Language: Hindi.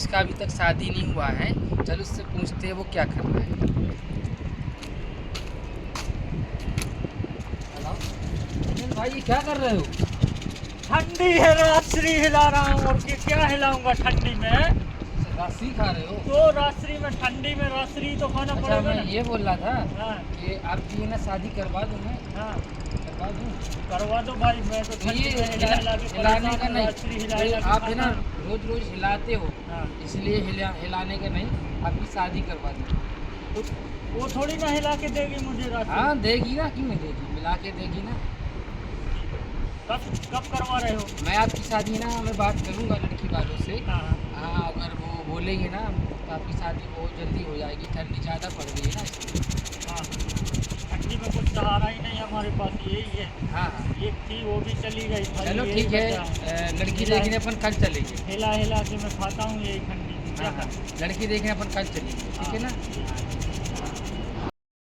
उसका अभी तक शादी नहीं हुआ है। चलो उससे पूछते हैं वो क्या कर रहा है। हेलो भाई, ये क्या कर रहे हो? ठंडी है, रात्रि हिला रहा हूँ। और क्या हिलाऊंगा ठंडी में? राशि खा रहे हो? तो रात्रि में, ठंडी में रात्रि तो खाना अच्छा, पड़ेगा मैं ना। ये बोल रहा था हाँ कि आपकी ना शादी करवा दूँ मैं? हाँ, करवा दूँ? करवा दो भाई। मैं तो तो ठंडी ये में हिला हिला के हिलाने का परेशान हूँ, नहीं, रात्रि हिला तो हिला के आप है ना खाता हूँ। रोज रोज हिलाते हो, हाँ, इसलिए हिलाने का नहीं, आपकी शादी करवा दूँ। तो वो थोड़ी ना हिला के देगी मुझे रात्रि। हाँ देगी ना, क्यों नहीं देगी, मिला के देगी ना। कब कब करवा रहे हो? मैं आपकी शादी ना, मैं बात करूँगा लड़की वालों से। हाँ हाँ, अगर वो बोलेंगे ना तो आपकी शादी बहुत जल्दी हो जाएगी। ठंडी ज़्यादा पड़ गई है ना इसलिए। हाँ, ठंडी में कुछ सहारा ही नहीं हमारे पास, यही है। हाँ हाँ, एक थी वो भी चली गई। चलो यही ठीक बचा है। लड़की देखने अपन कल चलेंगे। हिला हिला के मैं खाता हूँ यही ठंडी की। हाँ हाँ, लड़की देखने अपन कल चलेंगे, ठीक है ना। हाँ।